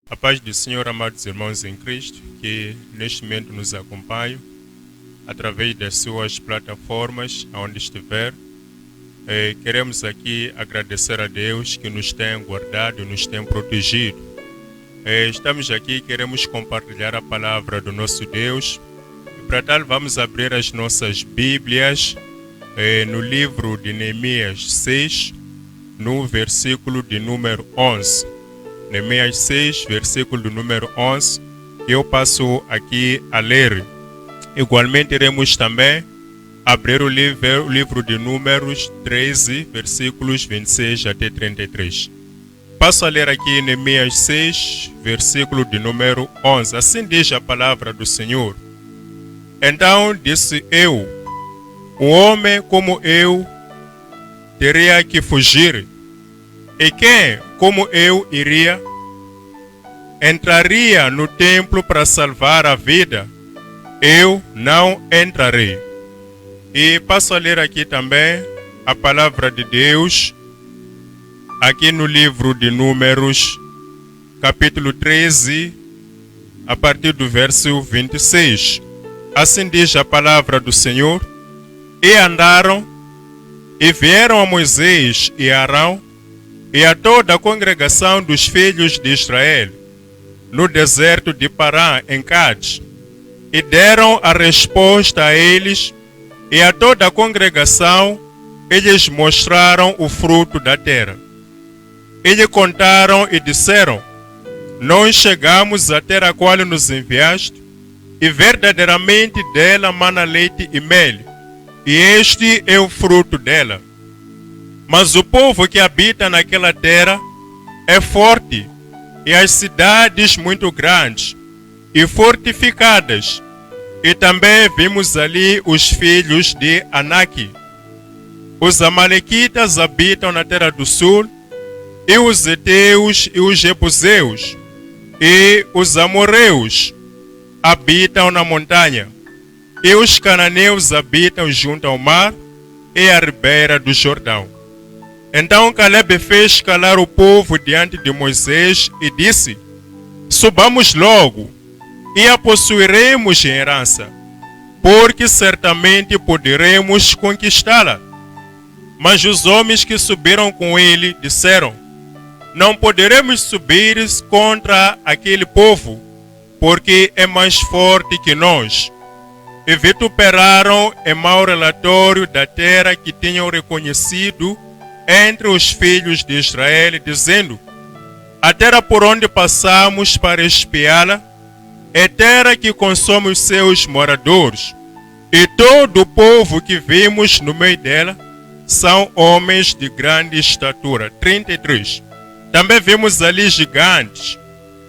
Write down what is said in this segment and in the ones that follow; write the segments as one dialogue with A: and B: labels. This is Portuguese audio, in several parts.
A: A paz do Senhor, amados irmãos em Cristo, que neste momento nos acompanham através das suas plataformas, onde estiver. Queremos aqui agradecer a Deus que nos tem guardado e nos tem protegido. Estamos aqui, queremos compartilhar a palavra do nosso Deus. E para tal, vamos abrir as nossas Bíblias no livro de Neemias 6, no versículo de número 11. Neemias 6, versículo do número 11, que eu passo aqui a ler. Igualmente iremos também abrir o livro de Números 13, versículos 26 até 33. Passo a ler aqui Neemias 6, versículo de número 11. Assim diz a palavra do Senhor. Então disse eu, um homem como eu teria que fugir. E quem, como eu, entraria no templo para salvar a vida? Eu não entrarei. E passo a ler aqui também a palavra de Deus, aqui no livro de Números, capítulo 13, a partir do verso 26. Assim diz a palavra do Senhor. E andaram, e vieram a Moisés e a Arão, e a toda a congregação dos filhos de Israel, no deserto de Parã, em Cádiz, e deram a resposta a eles, e a toda a congregação, eles mostraram o fruto da terra. Eles contaram e disseram: nós chegamos à terra a qual nos enviaste, e verdadeiramente dela mana leite e mel, e este é o fruto dela. Mas o povo que habita naquela terra é forte, e as cidades muito grandes e fortificadas. E também vimos ali os filhos de Anak. Os amalequitas habitam na terra do sul, e os heteus e os jebuseus, e os amorreus habitam na montanha, e os cananeus habitam junto ao mar e à ribeira do Jordão. Então Caleb fez calar o povo diante de Moisés e disse: subamos logo e a possuiremos em herança, porque certamente poderemos conquistá-la. Mas os homens que subiram com ele disseram: não poderemos subir contra aquele povo, porque é mais forte que nós. E vituperaram em mau relatório da terra que tinham reconhecido entre os filhos de Israel, dizendo: a terra por onde passamos para espiá-la é terra que consome os seus moradores, e todo o povo que vimos no meio dela são homens de grande estatura. 33. Também vimos ali gigantes,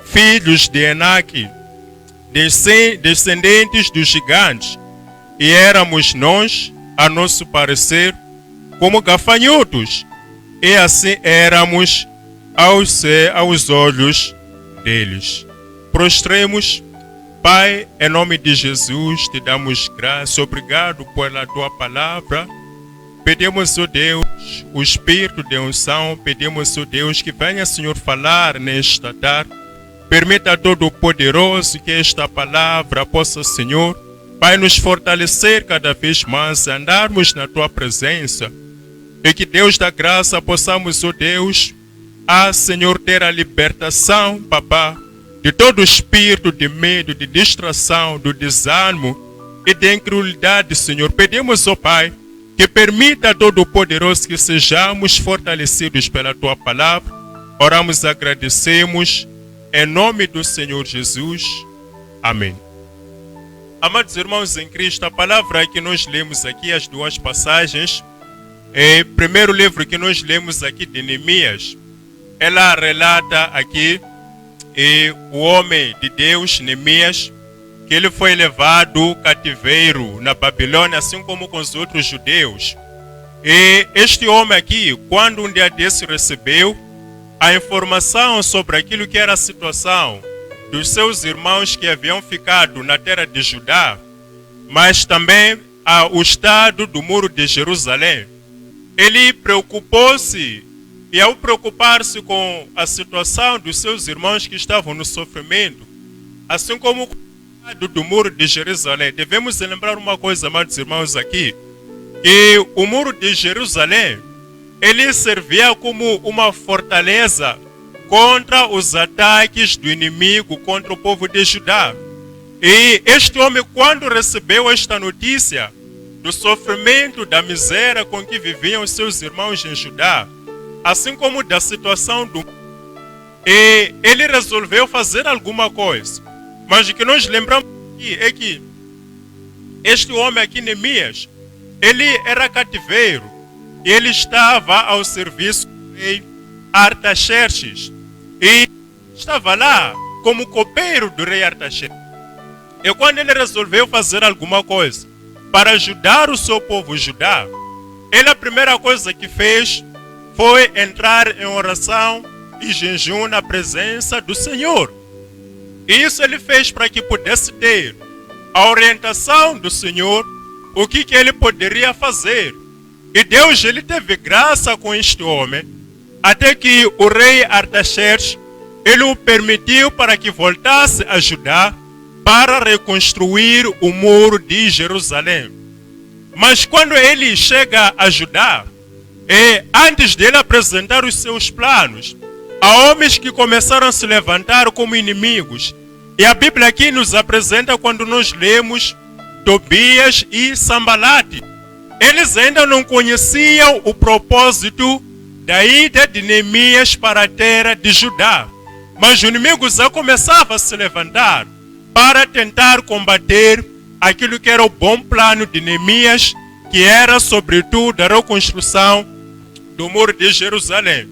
A: filhos de Enaque, descendentes dos gigantes, e éramos nós, a nosso parecer, como gafanhotos, e assim éramos aos olhos deles. Prostremos. Pai, em nome de Jesus, te damos graça, obrigado pela tua palavra. Pedimos, ó Deus, o Espírito de unção, pedimos, ó Deus, que venha, Senhor, falar nesta tarde. Permita Todo-Poderoso que esta palavra possa, Senhor, Pai, nos fortalecer cada vez mais, andarmos na tua presença. E que Deus da graça possamos, ó Deus, Senhor, ter a libertação, Papá, de todo espírito de medo, de distração, do desânimo e de incredulidade, Senhor. Pedimos, ó Pai, que permita Todo-Poderoso que sejamos fortalecidos pela tua palavra. Oramos e agradecemos em nome do Senhor Jesus. Amém. Amados irmãos em Cristo, a palavra que nós lemos aqui, as duas passagens, o primeiro livro que nós lemos aqui de Neemias, ela relata aqui o homem de Deus, Neemias, que ele foi levado cativeiro na Babilônia, assim como com os outros judeus. E este homem aqui, quando um dia desse recebeu a informação sobre aquilo que era a situação dos seus irmãos que haviam ficado na terra de Judá, mas também o estado do muro de Jerusalém, ele preocupou-se E ao preocupar-se com a situação dos seus irmãos que estavam no sofrimento, assim como o cuidado do muro de Jerusalém, devemos lembrar uma coisa, amados irmãos, aqui, que o muro de Jerusalém, ele servia como uma fortaleza contra os ataques do inimigo contra o povo de Judá. E este homem, quando recebeu esta notícia do sofrimento, da miséria com que viviam os seus irmãos em Judá, assim como da situação do mundo, ele resolveu fazer alguma coisa. Mas o que nós lembramos aqui é que este homem aqui, Neemias, ele era cativeiro e ele estava ao serviço do rei Artaxerxes. E estava lá como copeiro do rei Artaxerxes. E quando ele resolveu fazer alguma coisa para ajudar o seu povo Judá, ele, a primeira coisa que fez foi entrar em oração e jejum na presença do Senhor. E isso ele fez para que pudesse ter a orientação do Senhor, o que ele poderia fazer. E Deus, ele teve graça com este homem, até que o rei Artaxerxes, ele o permitiu para que voltasse a Judá para reconstruir o muro de Jerusalém. Mas quando ele chega a Judá, antes dele apresentar os seus planos, há homens que começaram a se levantar como inimigos. E a Bíblia aqui nos apresenta, quando nós lemos Tobias e Sambalate, eles ainda não conheciam o propósito da ida de Neemias para a terra de Judá. Mas os inimigos já começavam a se levantar para tentar combater aquilo que era o bom plano de Neemias, que era sobretudo a reconstrução do muro de Jerusalém.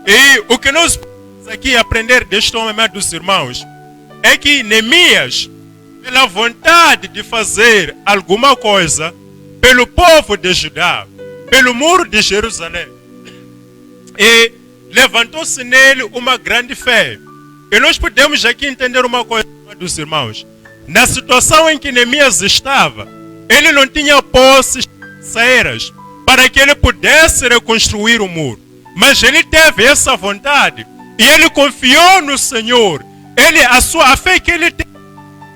A: E o que nós podemos aqui aprender deste homem, meus irmãos, é que Neemias, pela vontade de fazer alguma coisa pelo povo de Judá, pelo muro de Jerusalém, e levantou-se nele uma grande fé. E nós podemos aqui entender uma coisa, meus irmãos. Na situação em que Neemias estava, ele não tinha posses financeiras para que ele pudesse reconstruir o muro. Mas ele teve essa vontade e ele confiou no Senhor. A fé que ele teve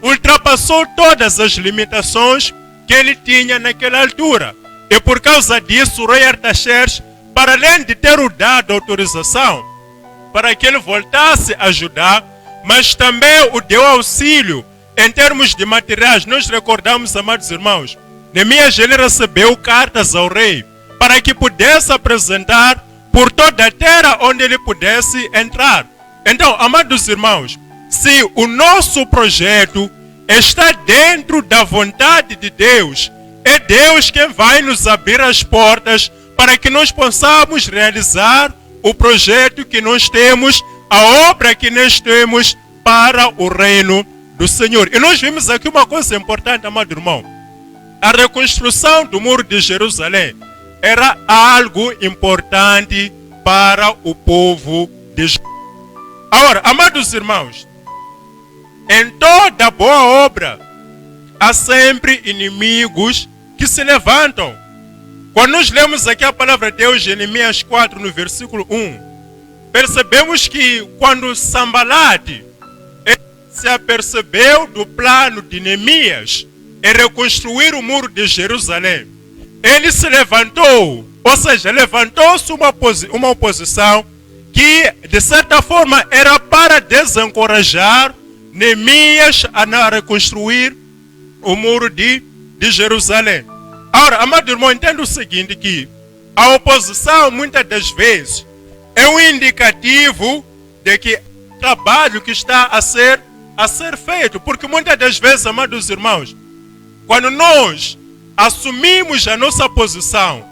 A: ultrapassou todas as limitações que ele tinha naquela altura. E por causa disso, o rei Artaxerxes, para além de ter o dado autorização para que ele voltasse a ajudar, mas também o deu auxílio em termos de materiais. Nós recordamos, amados irmãos, Neemias, ele recebeu cartas ao rei para que pudesse apresentar por toda a terra onde ele pudesse entrar. Então, amados irmãos, se o nosso projeto está dentro da vontade de Deus, é Deus quem vai nos abrir as portas para que nós possamos realizar o projeto que nós temos, a obra que nós temos para o reino do Senhor. E nós vimos aqui uma coisa importante, amado irmão. A reconstrução do muro de Jerusalém era algo importante para o povo de Judá. Agora, amados irmãos, em toda boa obra há sempre inimigos que se levantam. Quando nós lemos aqui a palavra de Deus, Jeremias 4, no versículo 1, percebemos que quando Sambalate se apercebeu do plano de Neemias em reconstruir o muro de Jerusalém, ele se levantou, ou seja, levantou-se uma oposição que, de certa forma, era para desencorajar Neemias a reconstruir o muro de Jerusalém. Agora, amado irmão, entenda o seguinte, que a oposição, muitas das vezes, é um indicativo de que o trabalho que está a ser feito. Porque muitas das vezes, amados irmãos, quando nós assumimos a nossa posição,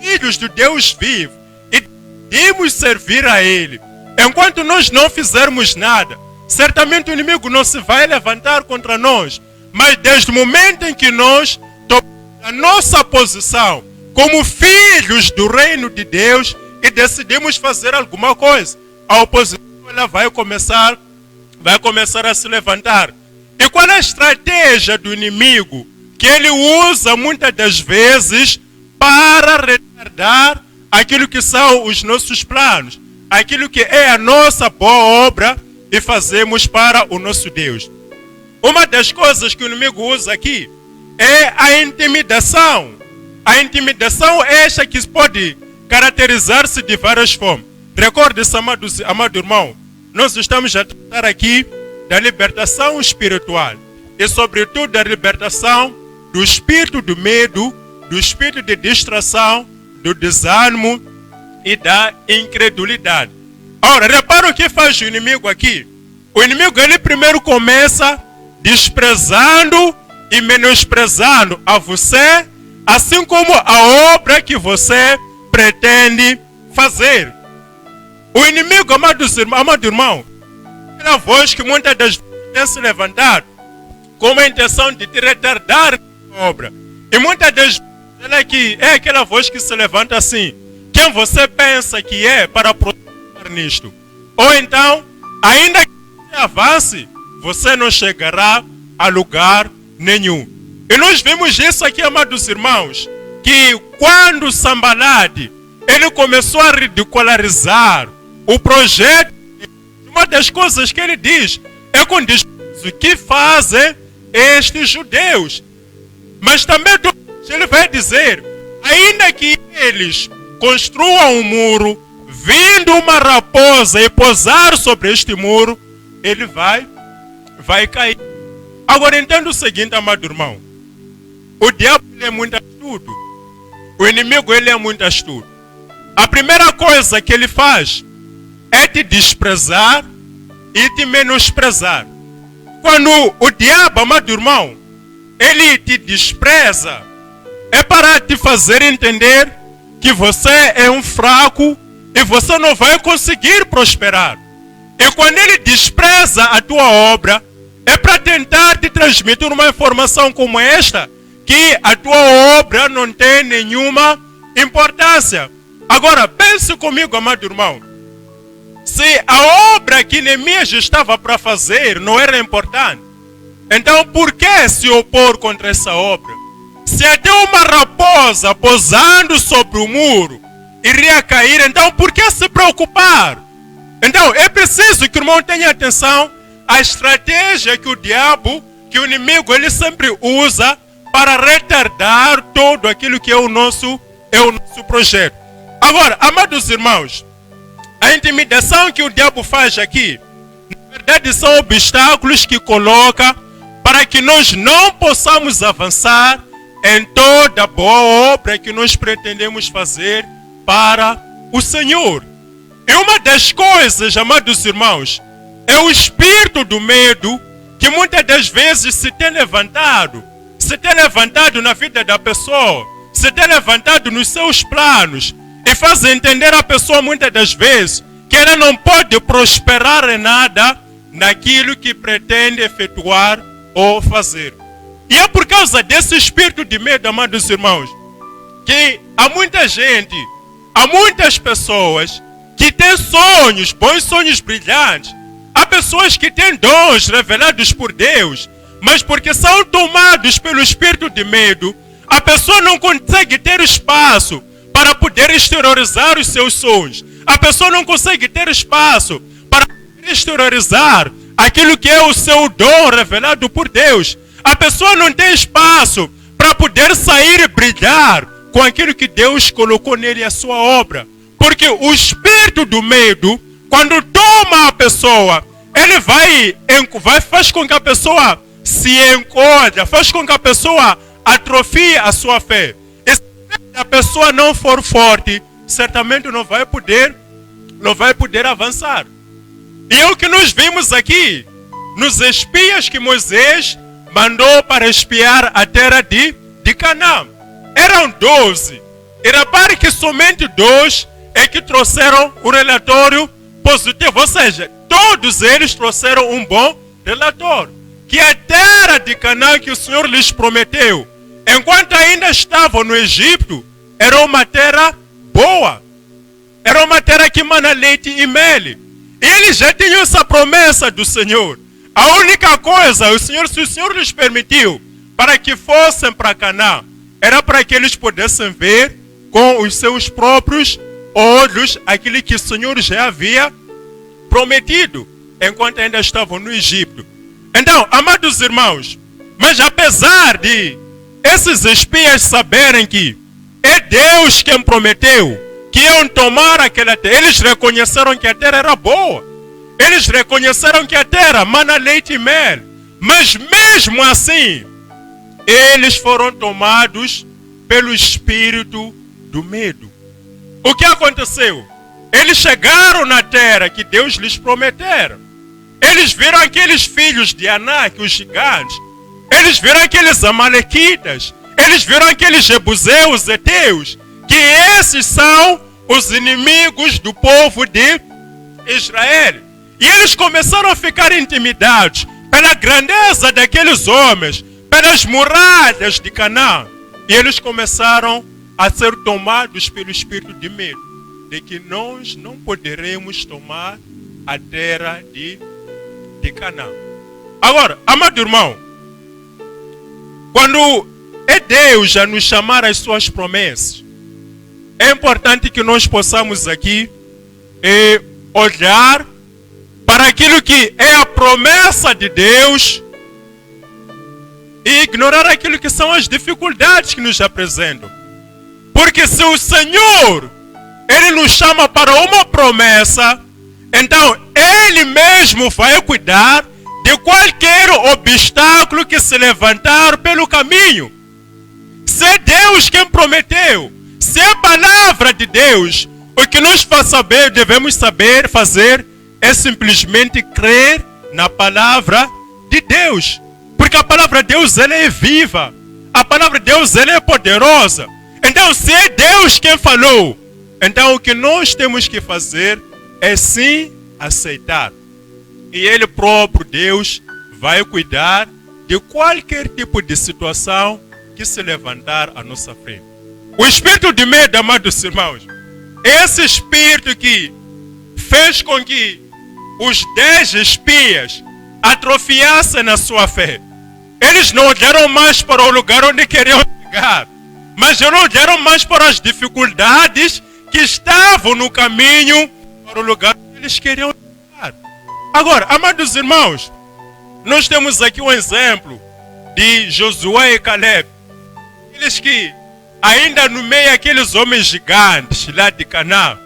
A: filhos do Deus vivo, e decidimos servir a Ele, enquanto nós não fizermos nada, certamente o inimigo não se vai levantar contra nós. Mas desde o momento em que nós tomamos a nossa posição como filhos do reino de Deus e decidimos fazer alguma coisa, a oposição ela vai começar a se levantar. E qual é a estratégia do inimigo? Que ele usa muitas das vezes para retardar aquilo que são os nossos planos, aquilo que é a nossa boa obra e fazemos para o nosso Deus. Uma das coisas que o inimigo usa aqui é a intimidação. A intimidação é esta que pode caracterizar-se de várias formas. Recorde-se, amado irmão, nós estamos a tratar aqui da libertação espiritual e, sobretudo, da libertação do espírito do medo, do espírito de distração, do desânimo e da incredulidade. Ora, repara o que faz o inimigo aqui. O inimigo, ele primeiro começa desprezando e menosprezando a você, assim como a obra que você pretende fazer. O inimigo, amado irmão, aquela voz que muitas das vezes tem se levantado com a intenção de te retardar na obra. E muitas das vezes é aquela voz que se levanta assim: quem você pensa que é para prosperar nisto? Ou então, ainda que você avance, você não chegará a lugar nenhum. E nós vimos isso aqui, amados irmãos, que quando Sambalade ele começou a ridicularizar o projeto, uma das coisas que ele diz é com desprezo que fazem estes judeus. Mas também ele vai dizer, ainda que eles construam um muro, vindo uma raposa e pousar sobre este muro, ele vai cair. Agora entenda o seguinte, amado irmão. O diabo ele é muito astuto. O inimigo ele é muito astuto. A primeira coisa que ele faz é te desprezar e te menosprezar. Quando o diabo, amado irmão, ele te despreza, é para te fazer entender que você é um fraco e você não vai conseguir prosperar. E quando ele despreza a tua obra, é para tentar te transmitir uma informação como esta, que a tua obra não tem nenhuma importância. Agora, pense comigo, amado irmão. Se a obra que Neemias estava para fazer não era importante, então por que se opor contra essa obra? Se até uma raposa pousando sobre o muro iria cair, então por que se preocupar? Então é preciso que o irmão tenha atenção à estratégia que o diabo, que o inimigo, ele sempre usa para retardar todo aquilo que é o nosso projeto. Agora, amados irmãos, a intimidação que o diabo faz aqui, na verdade são obstáculos que coloca para que nós não possamos avançar em toda a boa obra que nós pretendemos fazer para o Senhor. E uma das coisas, amados irmãos, é o espírito do medo que muitas das vezes se tem levantado na vida da pessoa, se tem levantado nos seus planos e faz entender a pessoa muitas das vezes que ela não pode prosperar em nada naquilo que pretende efetuar ou fazer. E é por causa desse espírito de medo, amados irmãos, que há muita gente, há muitas pessoas que têm sonhos, bons sonhos brilhantes. Há pessoas que têm dons revelados por Deus, mas porque são tomados pelo espírito de medo, a pessoa não consegue ter espaço para poder exteriorizar os seus sonhos. A pessoa não consegue ter espaço para exteriorizar aquilo que é o seu dom revelado por Deus. A pessoa não tem espaço para poder sair e brilhar com aquilo que Deus colocou nele, a sua obra. Porque o espírito do medo, quando toma a pessoa, ele faz com que a pessoa se encolha, faz com que a pessoa atrofie a sua fé. E se a pessoa não for forte, certamente não vai poder avançar. E é o que nós vimos aqui, nos espias que Moisés mandou para espiar a terra de Canaã. Eram 12. E repare que somente 2 é que trouxeram o relatório positivo. Ou seja, todos eles trouxeram um bom relatório. Que a terra de Canaã que o Senhor lhes prometeu, enquanto ainda estavam no Egito, era uma terra boa. Era uma terra que mana leite e mel. E eles já tinham essa promessa do Senhor. A única coisa, se o Senhor lhes permitiu para que fossem para Canaã, era para que eles pudessem ver com os seus próprios olhos aquilo que o Senhor já havia prometido, enquanto ainda estavam no Egito. Então, amados irmãos, mas apesar de esses espias saberem que é Deus quem prometeu que iam tomar aquela terra, eles reconheceram que a terra era boa. Eles reconheceram que a terra mana leite e mel. Mas mesmo assim, eles foram tomados pelo espírito do medo. O que aconteceu? Eles chegaram na terra que Deus lhes prometera. Eles viram aqueles filhos de Anak, os gigantes. Eles viram aqueles amalequitas. Eles viram aqueles jebuseus, heteus. Que esses são os inimigos do povo de Israel. E eles começaram a ficar intimidados pela grandeza daqueles homens, pelas muralhas de Canaã. E eles começaram a ser tomados pelo espírito de medo, de que nós não poderemos tomar a terra de Canaã. Agora, amado irmão, quando é Deus a nos chamar às suas promessas, é importante que nós possamos aqui olhar para aquilo que é a promessa de Deus e ignorar aquilo que são as dificuldades que nos apresentam. Porque se o Senhor, Ele nos chama para uma promessa, então Ele mesmo vai cuidar de qualquer obstáculo que se levantar pelo caminho. Se é Deus quem prometeu, se é a palavra de Deus, o que nós devemos saber fazer é simplesmente crer na palavra de Deus. Porque a palavra de Deus, ela é viva. A palavra de Deus, ela é poderosa. Então, se é Deus quem falou, então o que nós temos que fazer é sim aceitar. E Ele próprio, Deus, vai cuidar de qualquer tipo de situação que se levantar à nossa frente. O espírito de medo, amados irmãos, esse espírito que fez com que os 10 espias atrofiassem na sua fé. Eles não olharam mais para o lugar onde queriam chegar, mas não olharam mais para as dificuldades que estavam no caminho para o lugar onde eles queriam chegar. Agora, amados irmãos, nós temos aqui um exemplo de Josué e Caleb. Eles que, ainda no meio daqueles homens gigantes lá de Canaã,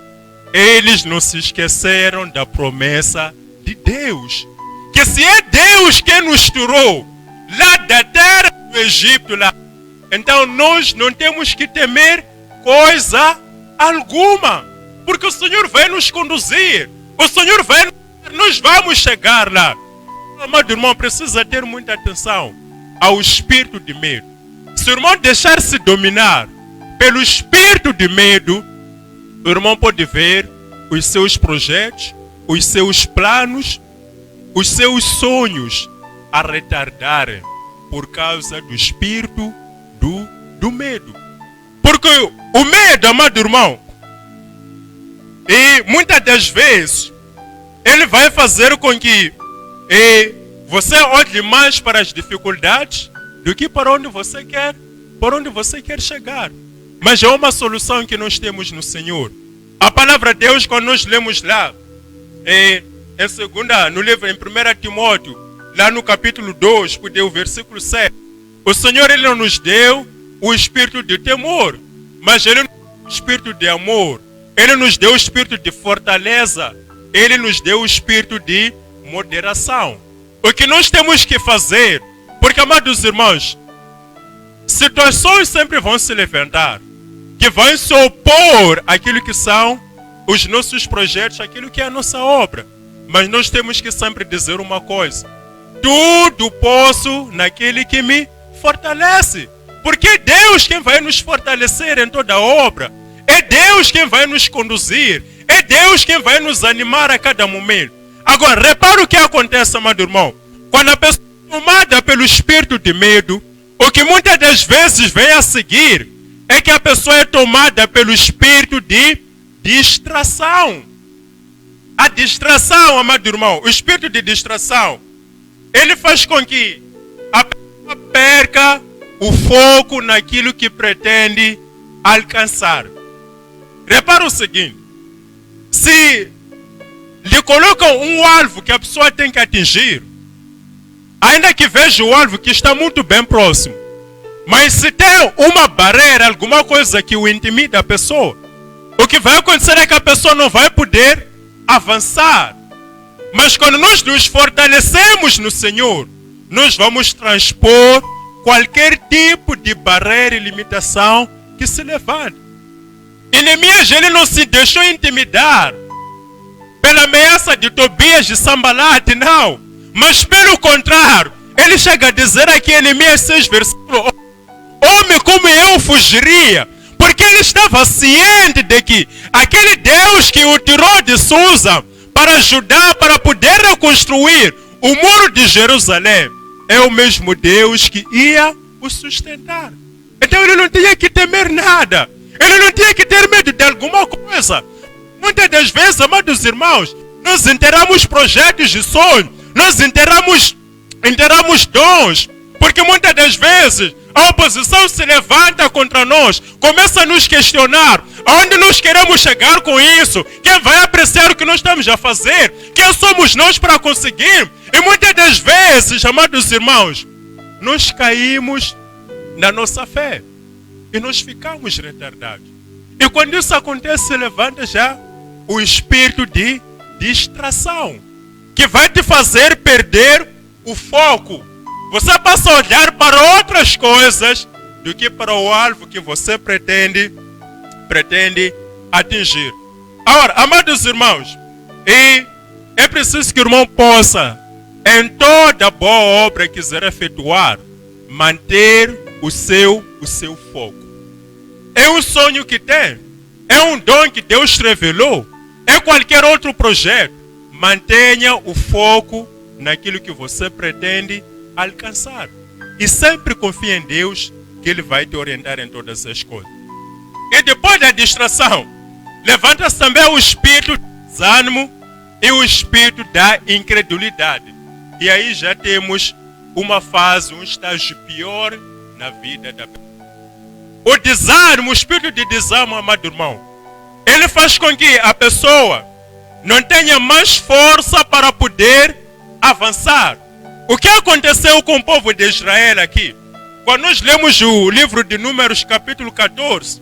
A: eles não se esqueceram da promessa de Deus. Que se é Deus quem nos tirou lá da terra do Egito, lá, então nós não temos que temer coisa alguma. Porque o Senhor vai nos conduzir. O Senhor vai, nós vamos chegar lá. Amado irmão, precisa ter muita atenção ao espírito de medo. Se o irmão deixar-se dominar pelo espírito de medo, o irmão pode ver os seus projetos, os seus planos, os seus sonhos a retardarem por causa do espírito do medo. Porque o medo, amado irmão, e muitas das vezes, ele vai fazer com que você olhe mais para as dificuldades do que para onde você quer chegar. Mas é uma solução que nós temos no Senhor. A palavra de Deus, quando nós lemos lá, no livro, em 1 Timóteo, lá no capítulo 2, o versículo 7, o Senhor, Ele não nos deu o espírito de temor, mas Ele nos deu o espírito de amor. Ele nos deu o espírito de fortaleza. Ele nos deu o espírito de moderação. O que nós temos que fazer, porque, amados irmãos, situações sempre vão se levantar, que vão se opor àquilo que são os nossos projetos, àquilo que é a nossa obra. Mas nós temos que sempre dizer uma coisa: tudo posso naquele que me fortalece. Porque é Deus quem vai nos fortalecer em toda a obra. É Deus quem vai nos conduzir. É Deus quem vai nos animar a cada momento. Agora, repara o que acontece, amado irmão. Quando a pessoa é tomada pelo espírito de medo, o que muitas das vezes vem a seguir é que a pessoa é tomada pelo espírito de distração. A distração, amado irmão, o espírito de distração, ele faz com que a pessoa perca o foco naquilo que pretende alcançar. Repara o seguinte: se lhe colocam um alvo que a pessoa tem que atingir, ainda que veja o alvo que está muito bem próximo, mas se tem uma barreira, alguma coisa que o intimida a pessoa, o que vai acontecer é que a pessoa não vai poder avançar. Mas quando nós nos fortalecemos no Senhor, nós vamos transpor qualquer tipo de barreira e limitação que se levante. E Neemias, ele não se deixou intimidar pela ameaça de Tobias e Sambalate, não. Mas pelo contrário, ele chega a dizer aqui em Neemias 6, versículo: homem, como eu fugiria? Porque ele estava ciente de que aquele Deus que o tirou de Susa para ajudar, para poder reconstruir o muro de Jerusalém, é o mesmo Deus que ia o sustentar. Então ele não tinha que temer nada. Ele não tinha que ter medo de alguma coisa. Muitas das vezes, amados irmãos, nós enterramos projetos de sonho, nós enterramos dons, porque muitas das vezes a oposição se levanta contra nós, começa a nos questionar aonde nós queremos chegar com isso, quem vai apreciar o que nós estamos a fazer, quem somos nós para conseguir. E muitas das vezes, amados irmãos, nós caímos na nossa fé e nós ficamos retardados. E quando isso acontece, se levanta já o espírito de distração, que vai te fazer perder o foco. Você passa a olhar para outras coisas do que para o alvo que você pretende atingir. Agora, amados irmãos, e é preciso que o irmão possa, em toda boa obra que quiser efetuar, manter o seu foco. É um sonho que tem, é um dom que Deus revelou, é qualquer outro projeto. Mantenha o foco naquilo que você pretende alcançar. E sempre confie em Deus, que Ele vai te orientar em todas as coisas. E depois da distração, levanta-se também o espírito do desânimo e o espírito da incredulidade. E aí já temos uma fase, um estágio pior na vida da pessoa. O desânimo, o espírito de desânimo, amado irmão, ele faz com que a pessoa não tenha mais força para poder avançar. O que aconteceu com o povo de Israel aqui? Quando nós lemos o livro de Números, capítulo 14,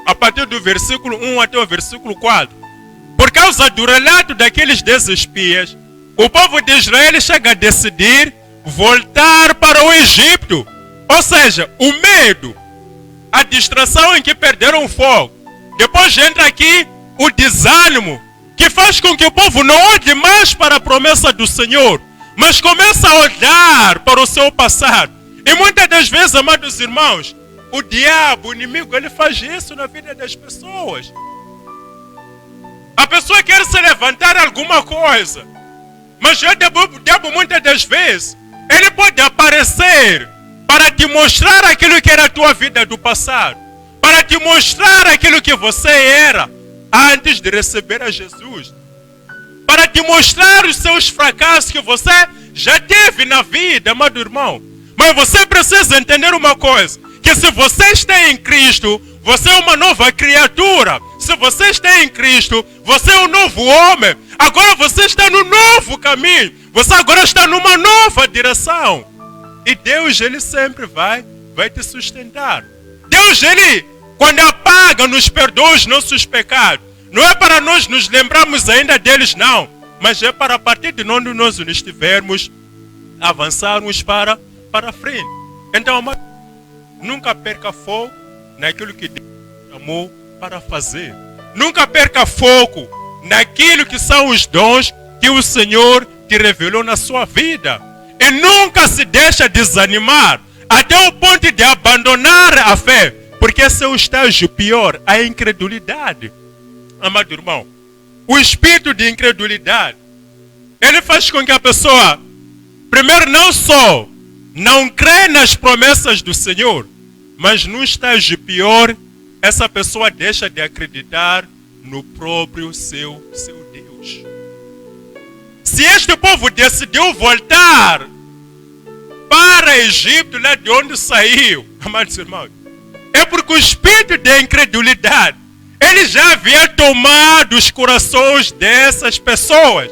A: a partir do versículo 1 até o versículo 4, por causa do relato daqueles 10 espias, o povo de Israel chega a decidir voltar para o Egito. Ou seja, o medo, a distração em que perderam o foco. Depois entra aqui o desânimo, que faz com que o povo não olhe mais para a promessa do Senhor, mas começa a olhar para o seu passado. E muitas das vezes, amados irmãos, o diabo, o inimigo, ele faz isso na vida das pessoas. A pessoa quer se levantar alguma coisa, mas o diabo muitas das vezes, ele pode aparecer para te mostrar aquilo que era a tua vida do passado, para te mostrar aquilo que você era antes de receber a Jesus, para te mostrar os seus fracassos que você já teve na vida, amado irmão. Mas você precisa entender uma coisa, que se você está em Cristo, você é uma nova criatura. Se você está em Cristo, você é um novo homem. Agora você está no novo caminho. Você agora está numa nova direção. E Deus, Ele sempre vai te sustentar. Deus, Ele, quando apaga, nos perdoa os nossos pecados. Não é para nós nos lembrarmos ainda deles, não. Mas é para, a partir de onde nós estivermos, avançarmos para frente. Então, nunca perca foco naquilo que Deus chamou para fazer. Nunca perca foco naquilo que são os dons que o Senhor te revelou na sua vida. E nunca se deixa desanimar até o ponto de abandonar a fé, porque esse é o estágio pior, a incredulidade. Amado irmão, o espírito de incredulidade, ele faz com que a pessoa, primeiro, não só não crê nas promessas do Senhor, mas no estágio pior, essa pessoa deixa de acreditar no próprio seu Deus. Se este povo decidiu voltar para Egito, lá de onde saiu, amados irmãos, é porque o espírito de incredulidade, Ele já havia tomado os corações dessas pessoas.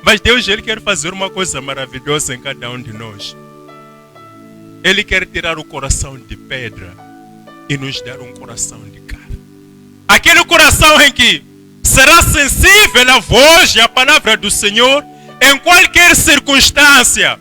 A: Mas Deus, Ele quer fazer uma coisa maravilhosa em cada um de nós. Ele quer tirar o coração de pedra e nos dar um coração de carne. Aquele coração em que será sensível à voz e à palavra do Senhor em qualquer circunstância.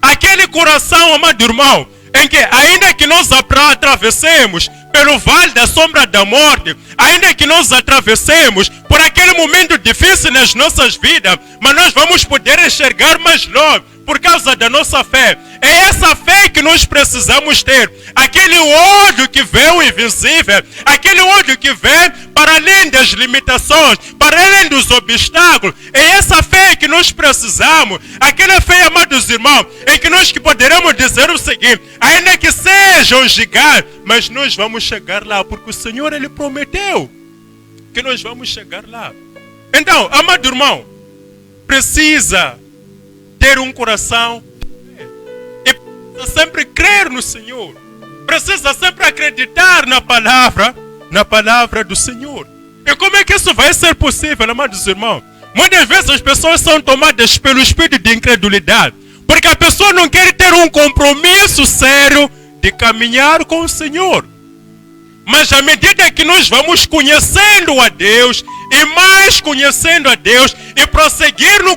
A: Aquele coração, amado irmão, em que ainda que nós atravessemos pelo vale da sombra da morte, ainda que nós atravessemos por aquele momento difícil nas nossas vidas, mas nós vamos poder enxergar mais longe por causa da nossa fé. É essa fé que nós precisamos ter. Aquele olho que vê o invisível, aquele olho que vê para além das limitações, para além dos obstáculos. É essa fé que nós precisamos. Aquela fé, amados irmãos, em que nós que poderemos dizer o seguinte: ainda que sejam gigantes, mas nós vamos chegar lá, porque o Senhor, Ele prometeu que nós vamos chegar lá. Então, amado irmão, precisa ter um coração e precisa sempre crer no Senhor. Precisa sempre acreditar na palavra do Senhor. E como é que isso vai ser possível, amados irmãos? Muitas vezes as pessoas são tomadas pelo espírito de incredulidade, porque a pessoa não quer ter um compromisso sério de caminhar com o Senhor. Mas à medida que nós vamos conhecendo a Deus, e mais conhecendo a Deus, e prosseguir no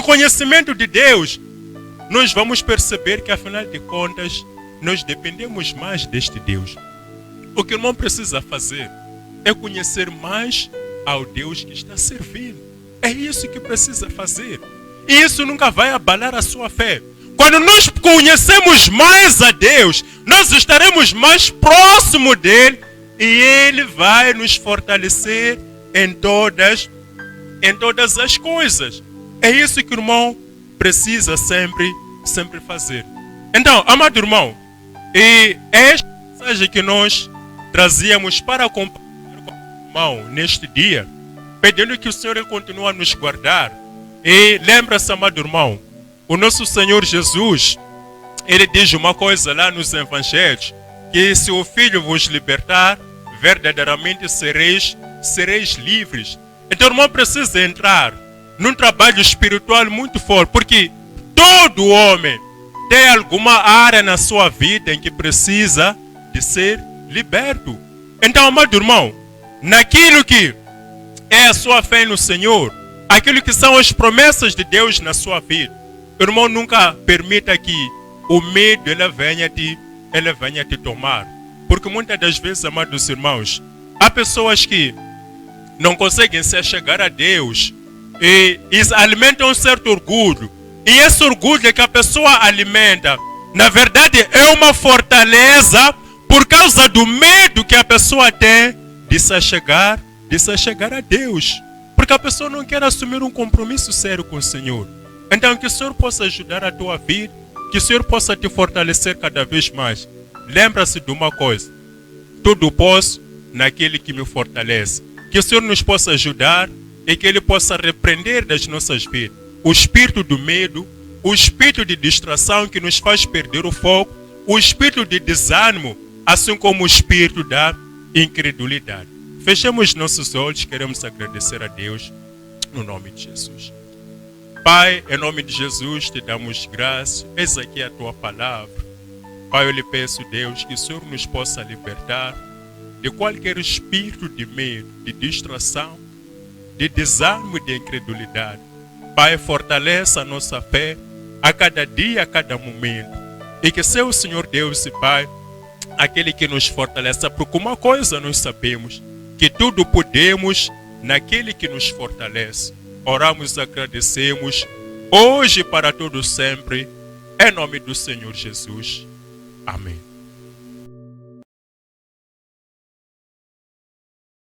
A: conhecimento de Deus, nós vamos perceber que, afinal de contas, nós dependemos mais deste Deus. O que o irmão precisa fazer é conhecer mais ao Deus que está servindo. É isso que precisa fazer. E isso nunca vai abalar a sua fé. Quando nós conhecemos mais a Deus, nós estaremos mais próximo dele e ele vai nos fortalecer em todas as coisas. É isso que o irmão precisa sempre fazer. Então, amado irmão, e esta mensagem que nós trazíamos para compartilhar com o irmão neste dia, pedindo que o Senhor continue a nos guardar. E lembra-se, amado irmão, o nosso Senhor Jesus, Ele diz uma coisa lá nos Evangelhos, que se o Filho vos libertar, verdadeiramente sereis livres. Então o irmão precisa entrar num trabalho espiritual muito forte, porque todo homem tem alguma área na sua vida em que precisa de ser liberto. Então, amado irmão, naquilo que é a sua fé no Senhor, aquilo que são as promessas de Deus na sua vida, o irmão nunca permita que o medo ele venha te tomar. Porque muitas das vezes, amados irmãos, há pessoas que não conseguem se achegar a Deus e alimentam um certo orgulho. E esse orgulho que a pessoa alimenta, na verdade é uma fortaleza por causa do medo que a pessoa tem de se achegar a Deus. Porque a pessoa não quer assumir um compromisso sério com o Senhor. Então que o Senhor possa ajudar a tua vida, que o Senhor possa te fortalecer cada vez mais. Lembra-se de uma coisa: tudo posso naquele que me fortalece. Que o Senhor nos possa ajudar e que Ele possa repreender das nossas vidas o espírito do medo, o espírito de distração que nos faz perder o foco, o espírito de desânimo, assim como o espírito da incredulidade. Fechemos nossos olhos, queremos agradecer a Deus no nome de Jesus. Pai, em nome de Jesus, te damos graça. Eis aqui a tua palavra. Pai, eu lhe peço, Deus, que o Senhor nos possa libertar de qualquer espírito de medo, de distração, de desânimo e de incredulidade. Pai, fortaleça a nossa fé a cada dia, a cada momento. E que seja o Senhor Deus e Pai, aquele que nos fortalece. Porque uma coisa nós sabemos, que tudo podemos naquele que nos fortalece. Oramos e agradecemos hoje para todo sempre, em nome do Senhor Jesus. Amém.